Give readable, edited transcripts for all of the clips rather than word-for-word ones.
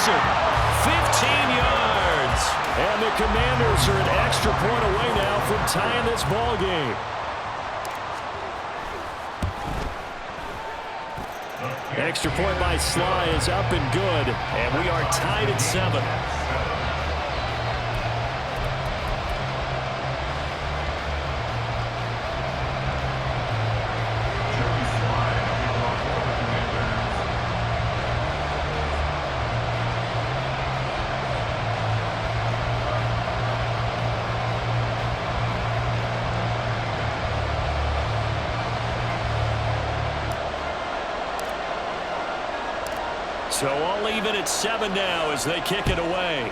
Gibson, 15 yards. And the Commanders are an extra point away now from tying this ball game. Extra point by Sly is up and good, and we are tied at 7. So I'll leave it at 7 now as they kick it away.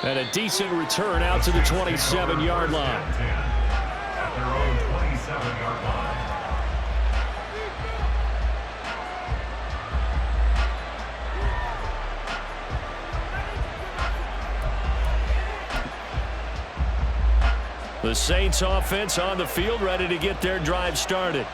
And a decent return out to the 27-yard line. At their own 27-yard line. The Saints offense on the field, ready to get their drive started.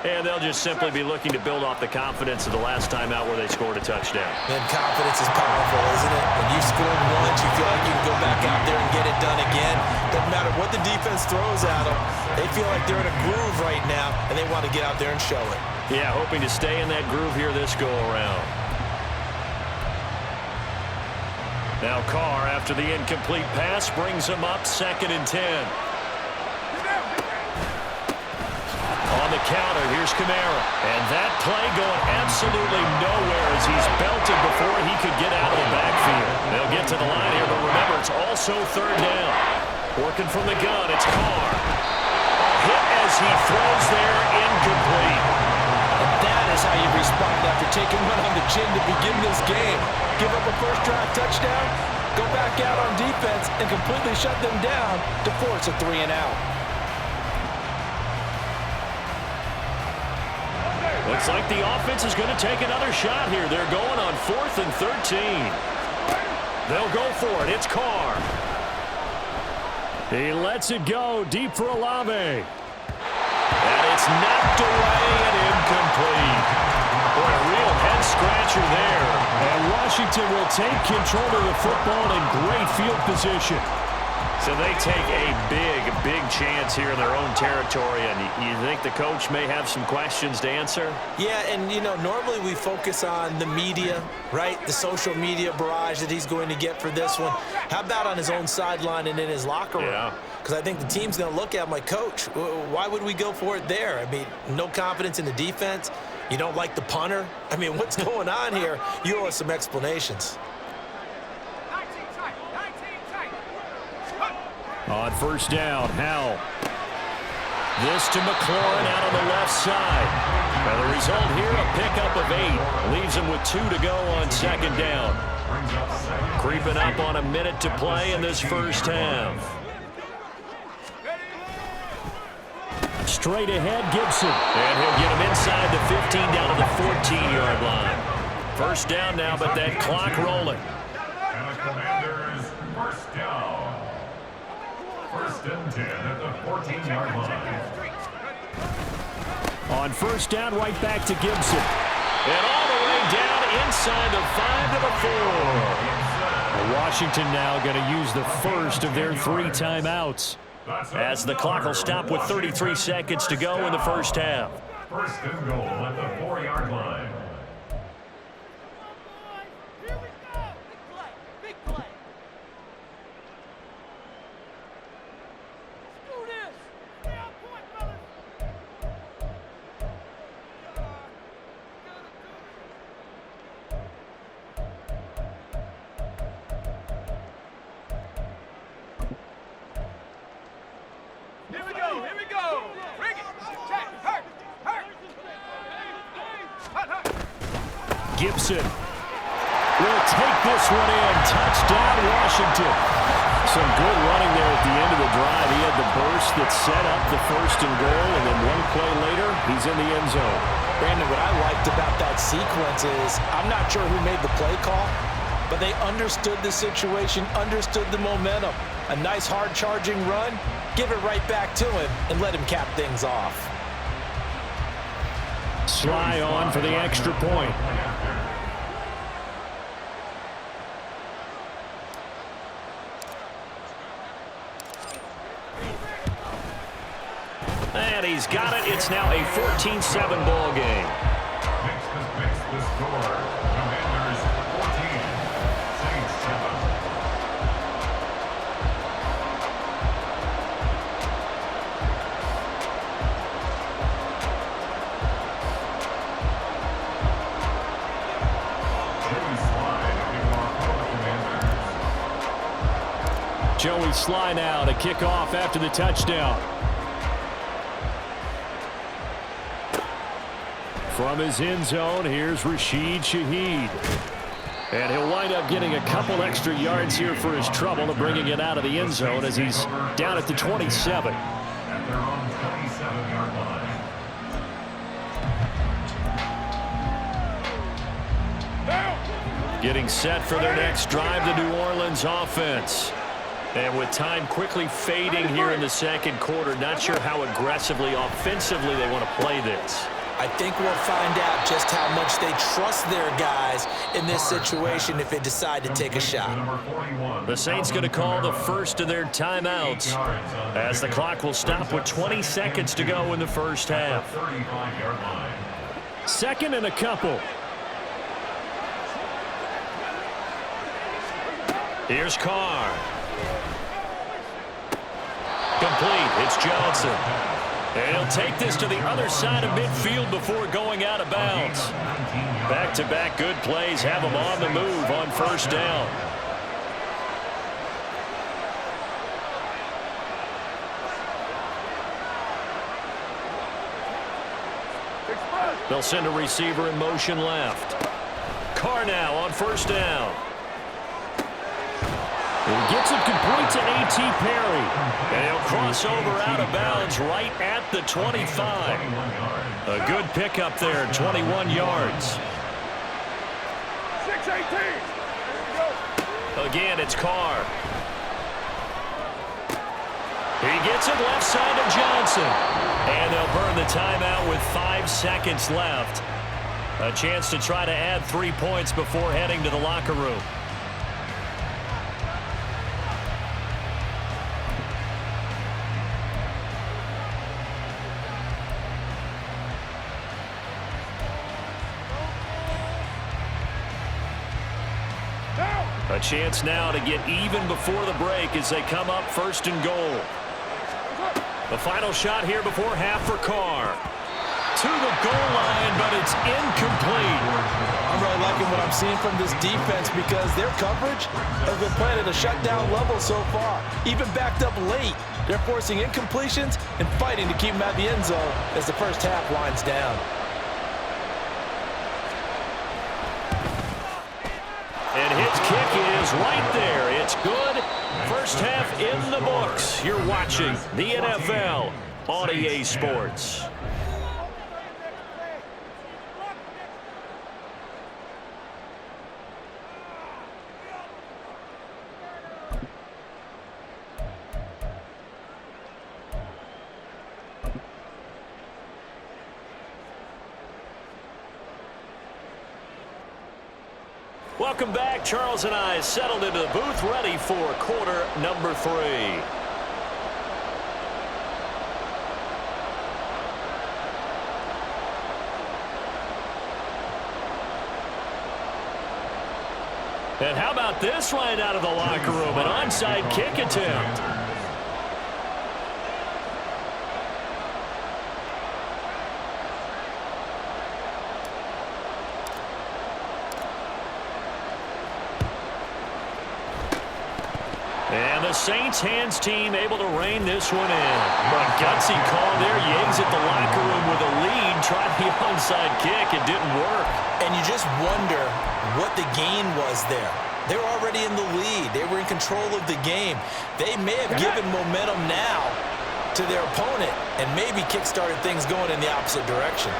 And they'll just simply be looking to build off the confidence of the last time out where they scored a touchdown. And confidence is powerful, isn't it? When you've scored once, you feel like you can go back out there and get it done again. Doesn't matter what the defense throws at them. They feel like they're in a groove right now, and they want to get out there and show it. Yeah, hoping to stay in that groove here this go-around. Now Carr, after the incomplete pass, brings him up 2nd and 10. On the counter, here's Kamara. And that play going absolutely nowhere as he's belted before he could get out of the backfield. They'll get to the line here, but remember, it's also 3rd down. Working from the gun, it's Carr. Hit as he throws there, incomplete. And that is how you respond after taking one on the chin to begin this game. Give up a first-drive touchdown, go back out on defense, and completely shut them down to force a 3-and-out. Looks like the offense is going to take another shot here. They're going on 4th and 13. They'll go for it. It's Carr. He lets it go deep for Olave. And it's knocked away and incomplete. Boy, a real head-scratcher there. And Washington will take control of the football in great field position. So they take a big chance here in their own territory. And you think the coach may have some questions to answer? Yeah, and, you know, normally we focus on the media, right? The social media barrage that he's going to get for this one. How about on his own sideline and in his locker room? Yeah. Because I think the team's going to look at my coach. Why would we go for it there? I mean, no confidence in the defense. You don't like the punter? I mean, what's going on here? You owe us some explanations. On 1st down, Howell. This to McLaurin out on the left side. Now the result here, a pickup of 8. Leaves him with 2 to go on 2nd down. Creeping up on a minute to play in this first half. Straight ahead, Gibson. And he'll get him inside the 15 down to the 14-yard line. 1st down now, but that clock rolling. And the Commanders, 1st down. 1st and 10 at the 14-yard line. On 1st down, right back to Gibson. And all the way down inside the 5 to the 4. Washington now going to use the first of their 3 timeouts. As the clock will stop with 33 seconds to go in the first half. 1st and goal at the 4-yard line. Gibson will take this one in. Touchdown, Washington. Some good running there at the end of the drive. He had the burst that set up the 1st and goal, and then one play later, he's in the end zone. Brandon, what I liked about that sequence is I'm not sure who made the play call, but they understood the situation, understood the momentum. A nice hard charging run, give it right back to him, and let him cap things off. Sly on for the extra point. And he's got it. It's now a 14-7 ball game. Makes the score. Commanders 14, Saints 7. Joey Sly now to kick off after the touchdown. From his end zone, here's Rashid Shaheed. And he'll wind up getting a couple extra yards here for his trouble and bringing it out of the end zone as he's down at the 27. At their own 27-yard line. Getting set for their next drive, the New Orleans offense. And with time quickly fading here in the second quarter, not sure how aggressively, offensively they want to play this. I think we'll find out just how much they trust their guys in this situation if they decide to take a shot. The Saints going to call the first of their timeouts as the clock will stop with 20 seconds to go in the first half. Second and a couple. Here's Carr. Complete. It's Johnson. And he'll take this to the other side of midfield before going out of bounds. Back-to-back good plays have him on the move on first down. They'll send a receiver in motion left. Carr now on first down. He gets it complete to A.T. Perry. And he'll cross over out of bounds right at the 25. A good pickup there, 21 yards. 6-18. Again, it's Carr. He gets it left side to Johnson. And they'll burn the timeout with 5 seconds left. A chance to try to add 3 points before heading to the locker room. A chance now to get even before the break as they come up first and goal. The final shot here before half for Carr. To the goal line, but it's incomplete. I'm really liking what I'm seeing from this defense because their coverage has been playing at a shutdown level so far. Even backed up late, they're forcing incompletions and fighting to keep them at the end zone as the first half winds down. And his kick is right there. It's good. First half in the books. You're watching the NFL on EA Sports. Welcome back. Charles and I settled into the booth ready for quarter number 3. And how about this right out of the locker room? An onside kick attempt. And the Saints hands team able to rein this one in. But gutsy call there. Yates at the locker room with a lead. Tried the onside kick. It didn't work. And you just wonder what the gain was there. They were already in the lead. They were in control of the game. They may have given momentum now to their opponent and maybe kick-started things going in the opposite direction.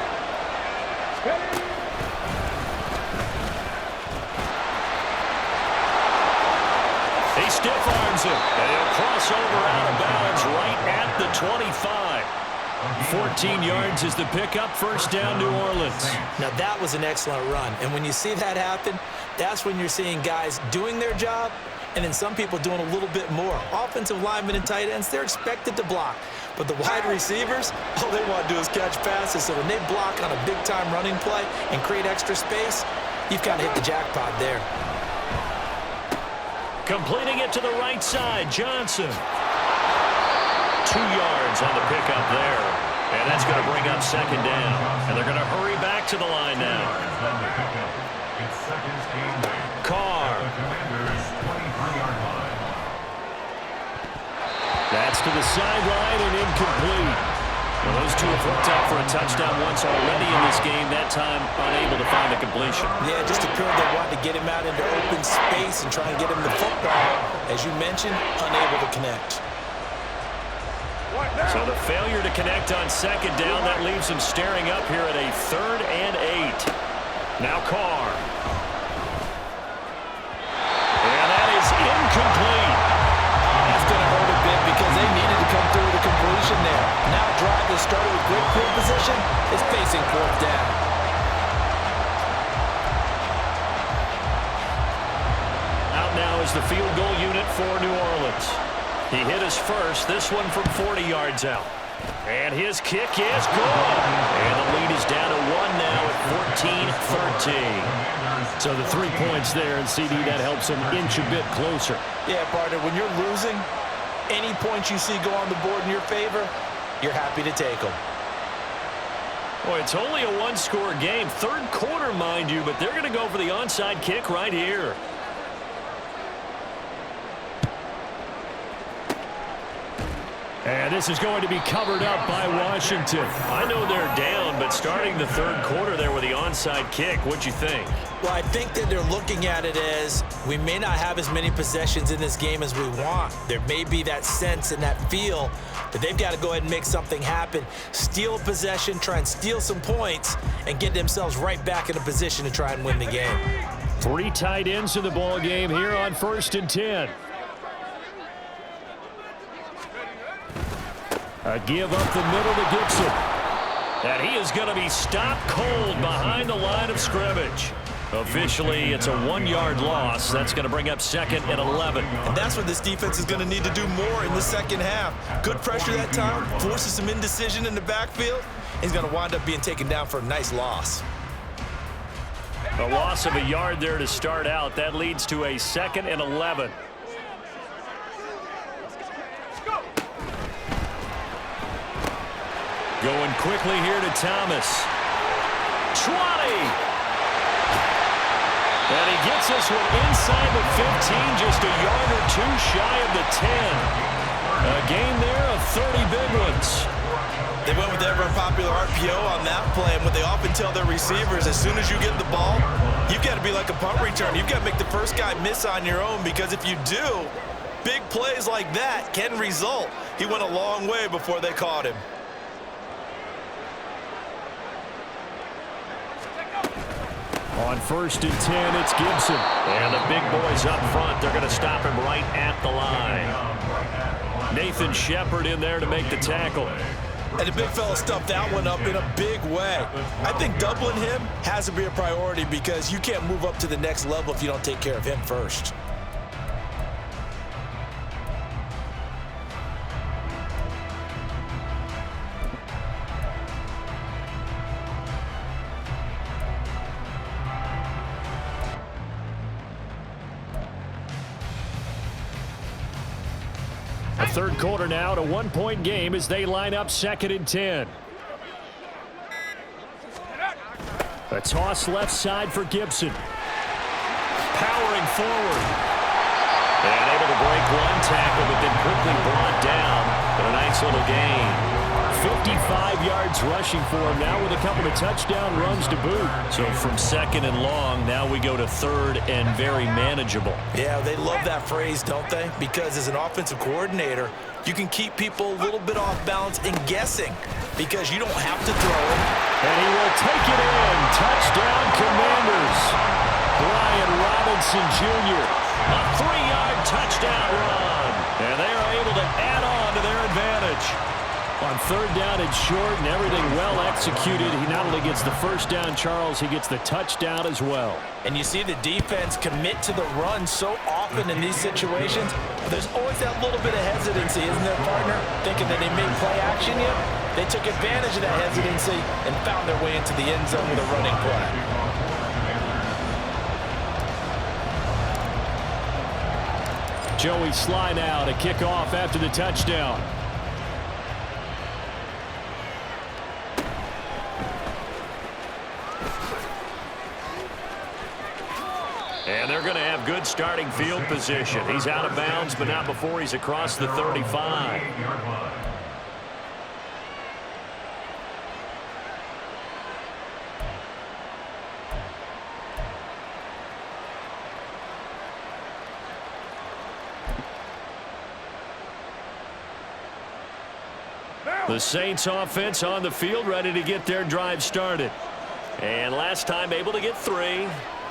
He stiff arms it, and he'll cross over out of bounds right at the 25. 14 yards is the pickup, first down, New Orleans. Now, that was an excellent run. And when you see that happen, that's when you're seeing guys doing their job and then some people doing a little bit more. Offensive linemen and tight ends, they're expected to block. But the wide receivers, all they want to do is catch passes. So when they block on a big-time running play and create extra space, you've kind of hit the jackpot there. Completing it to the right side, Johnson. 2 yards on the pickup there. And that's going to bring up second down. And they're going to hurry back to the line now. Carr. That's to the sideline and incomplete. Well, those two have hooked up for a touchdown once already in this game, that time unable to find the completion. Yeah, just appeared they wanted to get him out into open space and try and get him the football. As you mentioned, unable to connect. So the failure to connect on second down, that leaves him staring up here at a 3rd and 8. Now Carr. And that is incomplete. That's going to hurt a bit because they needed to come through with a completion there. Now a drive that started with great field position is facing 4th down. Out now is the field goal unit for New Orleans. He hit his first, this one from 40 yards out. And his kick is good. And the lead is down to 1 now at 14-13. So the 3 points there, and CD, that helps him inch a bit closer. Yeah, partner, when you're losing, any points you see go on the board in your favor, you're happy to take them. Boy, it's only a one-score game. 3rd quarter, mind you, but they're going to go for the onside kick right here. And this is going to be covered up by Washington. I know they're down, but starting the 3rd quarter there with the onside kick, what'd you think? Well, I think that they're looking at it as we may not have as many possessions in this game as we want. There may be that sense and that feel that they've got to go ahead and make something happen. Steal a possession, try and steal some points, and get themselves right back in a position to try and win the game. 3 tight ends in the ball game here on 1st and 10. A give up the middle to Gibson. And he is going to be stopped cold behind the line of scrimmage. Officially, it's a 1-yard loss. That's going to bring up 2nd and 11. And that's what this defense is going to need to do more in the second half. Good pressure that time, forces some indecision in the backfield. He's going to wind up being taken down for a nice loss. A loss of a yard there to start out. That leads to a 2nd and 11. Going quickly here to Thomas. 20. And he gets this one inside the 15, just a yard or 2 shy of the 10. A gain there of 30 big ones. They went with the ever-popular RPO on that play, and what they often tell their receivers, as soon as you get the ball, you've got to be like a punt return. You've got to make the first guy miss on your own, because if you do, big plays like that can result. He went a long way before they caught him. On 1st and 10, it's Gibson. And the big boys up front, they're going to stop him right at the line. Nathan Shepard in there to make the tackle. And the big fella stuffed that one up in a big way. I think doubling him has to be a priority because you can't move up to the next level if you don't take care of him first. A 3rd quarter now, to 1-point game as they line up 2nd and 10. A toss left side for Gibson. Powering forward. And able to break 1 tackle, but then quickly brought down. But a nice little gain. 55 yards rushing for him now with a couple of touchdown runs to boot. So from 2nd and long, now we go to 3rd and very manageable. Yeah, they love that phrase, don't they? Because as an offensive coordinator, you can keep people a little bit off balance and guessing because you don't have to throw it. And he will take it in. Touchdown, Commanders. Brian Robinson Jr. A 3-yard touchdown run. And they are able to add on to their advantage. On third down and short and everything well executed, he not only gets the first down, Charles, he gets the touchdown as well. And you see the defense commit to the run so often in these situations. There's always that little bit of hesitancy, isn't there, partner? Thinking that they may play action yet. They took advantage of that hesitancy and found their way into the end zone with a running play. Joey Sly now to kick off after the touchdown. And they're going to have good starting field position. He's out of bounds, but not before he's across the 35. The Saints offense on the field, ready to get their drive started. And last time able to get 3.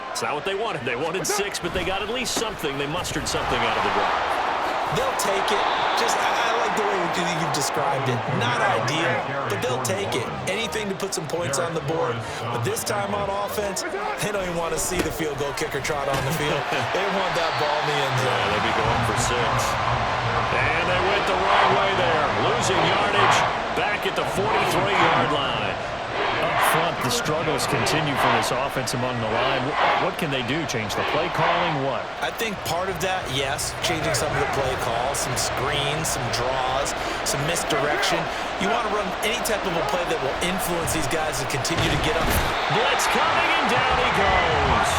It's not what they wanted. They wanted 6, but they got at least something. They mustered something out of the drive. They'll take it. I like the way you've described it. Not ideal, but they'll take it. Anything to put some points on the board. But this time on offense, they don't even want to see the field goal kicker trot on the field. They want that ball in the end zone. Yeah, they'll be going for 6. And they went the wrong way there. Losing yardage back at the 43-yard line. Up front, the struggles continue for this offense among the line. What can they do? Change the play calling? What? I think part of that, yes, changing some of the play calls, some screens, some draws, some misdirection. You want to run any type of a play that will influence these guys to continue to get up. Blitz coming, and down he goes.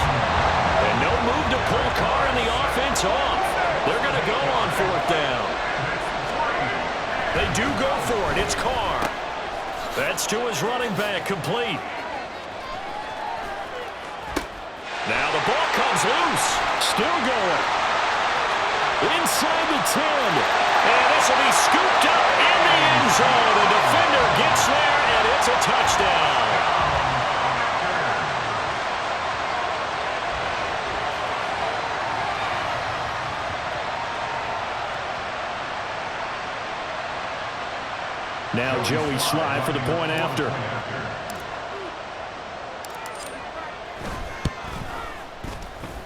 And no move to pull Carr and the offense off. They're going to go on 4th down. They do go for it. It's Carr. That's to his running back, complete. Now the ball comes loose. Still going. Inside the 10. And this will be scooped up in the end zone. The defender gets there, and it's a touchdown. Now Joey Sly for the point after.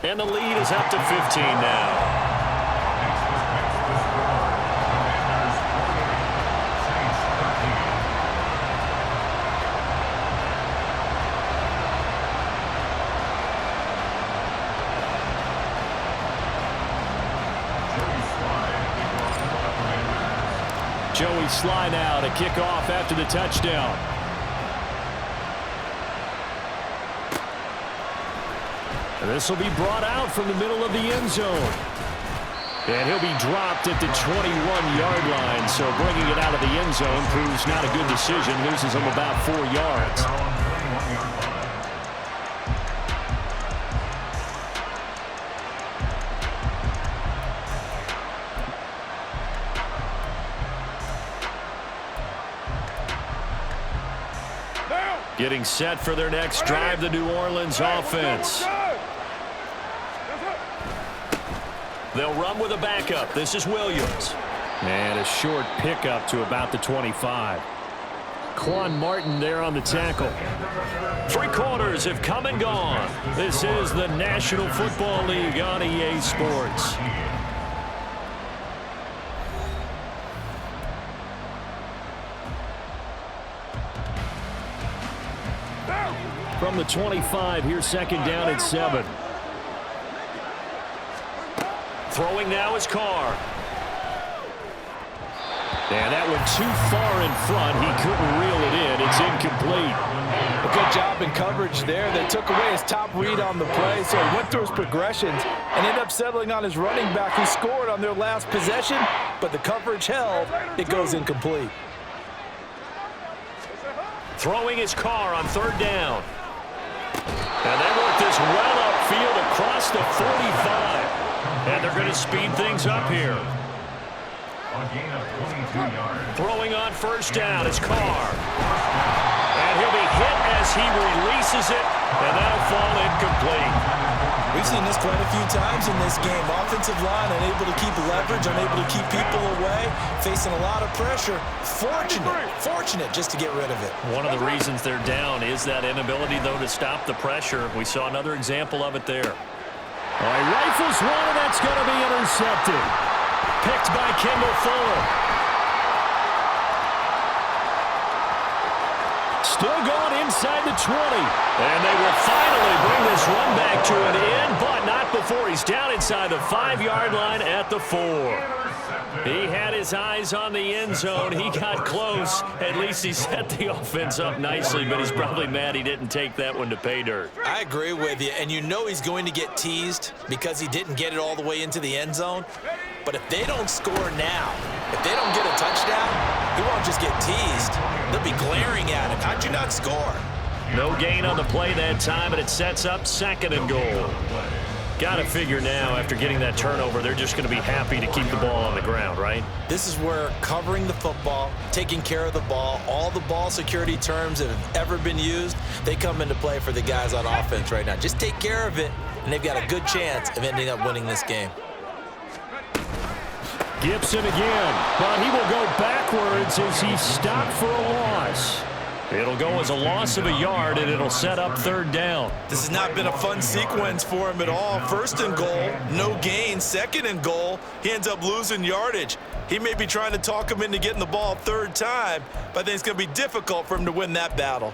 And the lead is up to 15 now. Joey Sly now to kick off after the touchdown. And this will be brought out from the middle of the end zone. And he'll be dropped at the 21-yard line. So bringing it out of the end zone proves not a good decision. Loses him about 4 yards. Getting set for their next drive, the New Orleans offense. They'll run with a backup. This is Williams. And a short pickup to about the 25. Quan Martin there on the tackle. 3 quarters have come and gone. This is the National Football League on EA Sports. From the 25, here's 2nd down and 7. Throwing now is Carr. And that went too far in front. He couldn't reel it in. It's incomplete. A good job in coverage there. They took away his top read on the play, so he went through his progressions and ended up settling on his running back who scored on their last possession, but the coverage held. It goes incomplete. Throwing his Carr on 3rd down. And they work this well upfield across the 45. And they're going to speed things up here. A gain of 22 yards. Throwing on 1st down is Carr. And he'll be hit as he releases it. And that'll fall incomplete. We've seen this quite a few times in this game. Offensive line unable to keep leverage, unable to keep people away, facing a lot of pressure. Fortunate just to get rid of it. One of the reasons they're down is that inability, though, to stop the pressure. We saw another example of it there. All right, rifles one, and that's going to be intercepted. Picked by Kendall Fuller. Still going inside the 20. And they will finally bring this run back to an end, but not before he's down inside the 5-yard line at the 4. He had his eyes on the end zone. He got close. At least he set the offense up nicely, but he's probably mad he didn't take that one to pay dirt. I agree with you, and you know he's going to get teased because he didn't get it all the way into the end zone. But if they don't score now, if they don't get a touchdown, he won't just get teased. They'll be glaring at him. How'd you not score? No gain on the play that time, and it sets up 2nd and goal. Got to figure now, after getting that turnover, they're just going to be happy to keep the ball on the ground, right? This is where covering the football, taking care of the ball, all the ball security terms that have ever been used, they come into play for the guys on offense right now. Just take care of it, and they've got a good chance of ending up winning this game. Gibson again, but he will go backwards as he stopped for a loss. It'll go as a loss of a yard, and it'll set up 3rd down. This has not been a fun sequence for him at all. 1st and goal, no gain. 2nd and goal, he ends up losing yardage. He may be trying to talk him into getting the ball 3rd time, but I think it's going to be difficult for him to win that battle.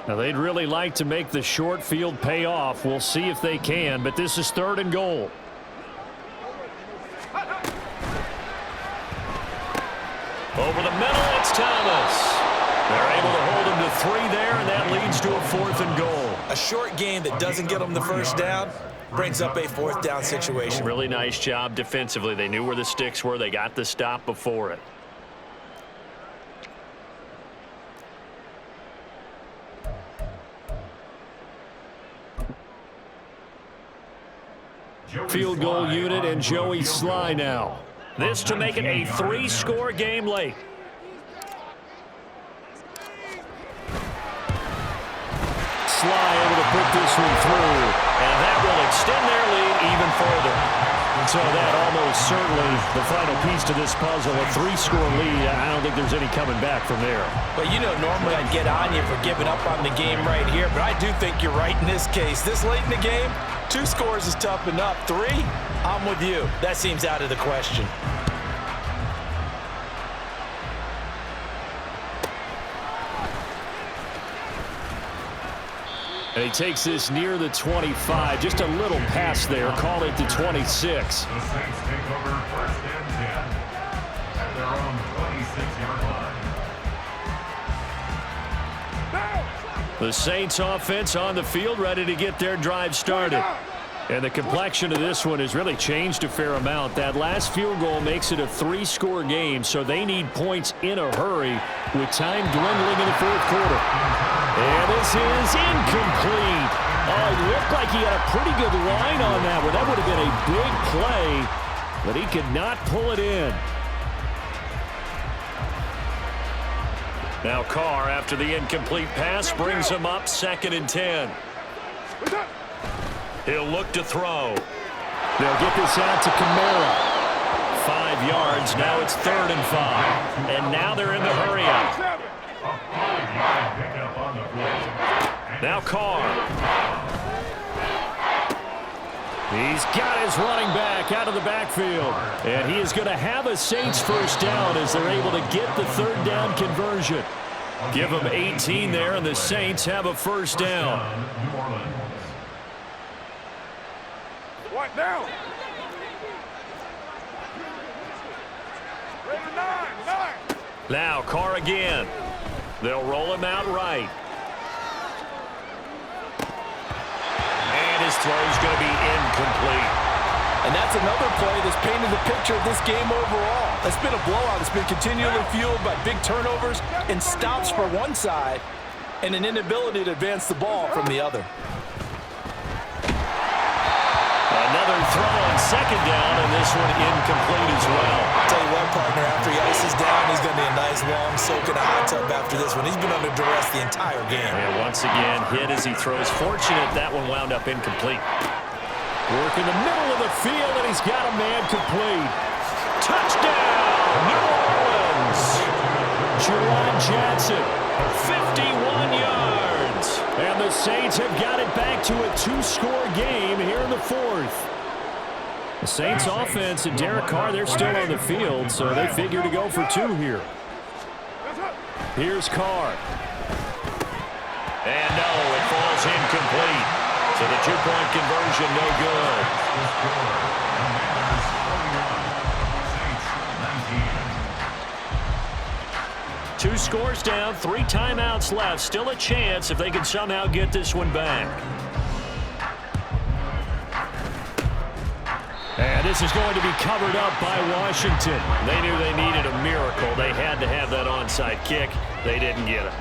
Now, they'd really like to make the short field pay off. We'll see if they can, but this is 3rd and goal. Over the middle, it's Thomas. They're able to hold him to 3 there, and that leads to a 4th and goal. A short game that doesn't get them the 1st down brings up a 4th down situation. Really nice job defensively. They knew where the sticks were. They got the stop before it. Field goal unit and Joey Sly now. This to make it a 3-score game late. Sly able to put this one through, and that will extend their lead even further. So that almost certainly the final piece to this puzzle, a 3-score lead. I don't think there's any coming back from there. Well, you know, normally I'd get on you for giving up on the game right here, but I do think you're right in this case. This late in the game, 2 scores is tough enough. 3, I'm with you. That seems out of the question. And he takes this near the 25. Just a little pass there. Call it the 26. The Saints take over 1st and 10 at their own 26-yard line. The Saints offense on the field, ready to get their drive started. And the complexion of this one has really changed a fair amount. That last field goal makes it a 3-score game, so they need points in a hurry with time dwindling in the 4th quarter. And this is incomplete. Oh, it looked like he had a pretty good line on that one. That would have been a big play, but he could not pull it in. Now Carr, after the incomplete pass, brings him up 2nd and 10. He'll look to throw. They'll get this out to Commz. 5 yards. Now it's 3rd and 5. And now they're in the hurry-up. Now Carr. He's got his running back out of the backfield. And he is going to have a Saints 1st down as they're able to get the 3rd down conversion. Give them 18 there, and the Saints have a 1st down. What now? Now Carr again. They'll roll him out right. And his throw's going to be incomplete. And that's another play that's painted the picture of this game overall. It's been a blowout. It's been continually fueled by big turnovers and stops for one side and an inability to advance the ball from the other. Another another throw on second down, and this one incomplete as well. I'll tell you what, partner, after he ices down, he's going to need a nice long soak in a hot tub after this one. He's been under duress the entire game. And once again, hit as he throws. Fortunate that one wound up incomplete. Work in the middle of the field, and he's got a man complete. Touchdown, New Orleans! Juwan Johnson, 51 yards. And the Saints have got it back to a two-score game here in the fourth. The Saints offense and Derek Carr, they're still on the field, so they figure to go for two here. Here's Carr. And no, it falls incomplete. So the two-point conversion, no good. Two scores down, 3 timeouts left. Still a chance if they can somehow get this one back. And this is going to be covered up by Washington. They knew they needed a miracle. They had to have that onside kick. They didn't get it.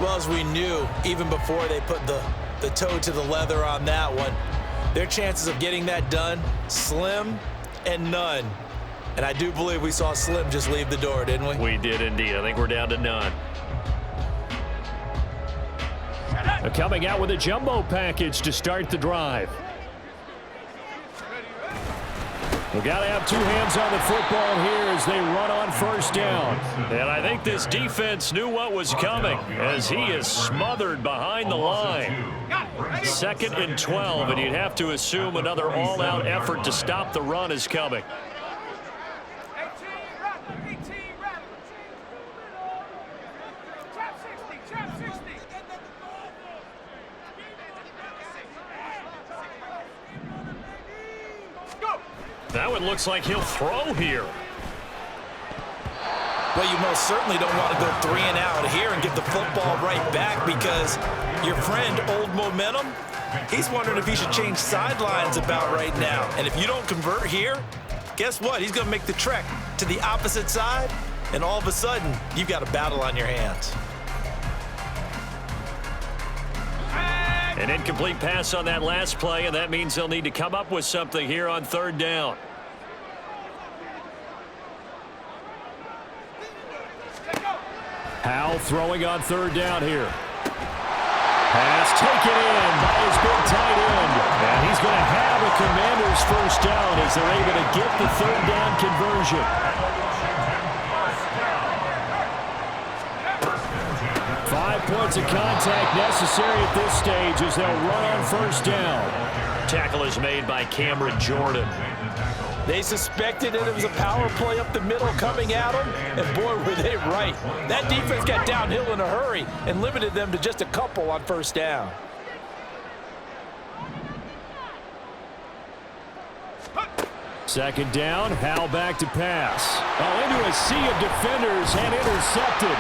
Well, as we knew, even before they put the toe to the leather on that one, their chances of getting that done, slim and none. And I do believe we saw Slim just leave the door, didn't we? We did indeed. I think we're down to none. Coming out with a jumbo package to start the drive. We've got to have two hands on the football here as they run on first down. And I think this defense knew what was coming as he is smothered behind the line. 2nd and 12, and you'd have to assume another all-out effort to stop the run is coming. Now it looks like he'll throw here. Well, you most certainly don't want to go 3 and out here and give the football right back because your friend, Old Momentum, he's wondering if he should change sidelines about right now. And if you don't convert here, guess what? He's going to make the trek to the opposite side, and all of a sudden, you've got a battle on your hands. An incomplete pass on that last play, and that means they'll need to come up with something here on 3rd down. Howell throwing on 3rd down here. Pass taken in by his big tight end. And he's going to have a Commanders first down as they're able to get the 3rd down conversion. 5 points of contact necessary at this stage as they'll run on first down. Tackle is made by Cameron Jordan. They suspected that it was a power play up the middle coming at them, and boy, were they right. That defense got downhill in a hurry and limited them to just a couple on first down. Second down, Howell back to pass. Into a sea of defenders and intercepted.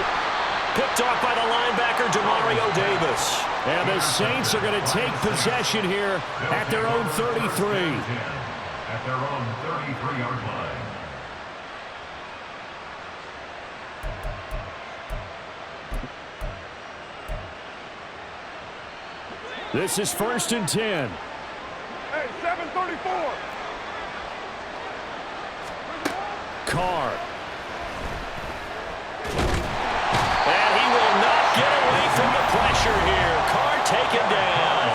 Picked off by the linebacker, Demario Davis. And the Saints are going to take possession here at their own 33. At their own 33-yard line. This is 1st and 10. Hey, 734. Carr. And he will not get away from the pressure here. Carr taken down.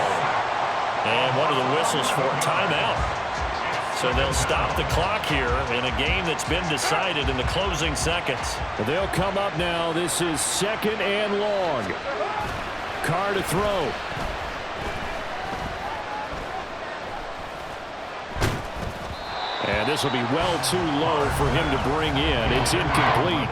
And what are the whistles for? Timeout. So they'll stop the clock here in a game that's been decided in the closing seconds. They'll come up now. This is 2nd and long. Carr to throw. And this will be well too low for him to bring in. It's incomplete.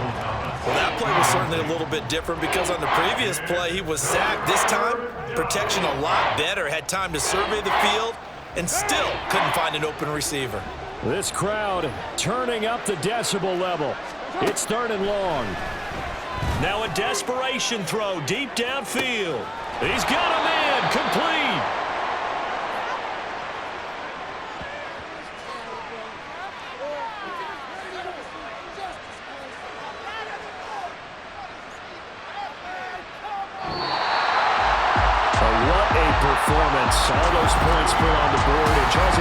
Well, that play was certainly a little bit different because on the previous play, he was sacked. This time, protection a lot better. Had time to survey the field and still couldn't find an open receiver. This crowd turning up the decibel level. It's 3rd and long. Now a desperation throw deep downfield. He's got a man complete. What a performance. All those points put on the board. And Charles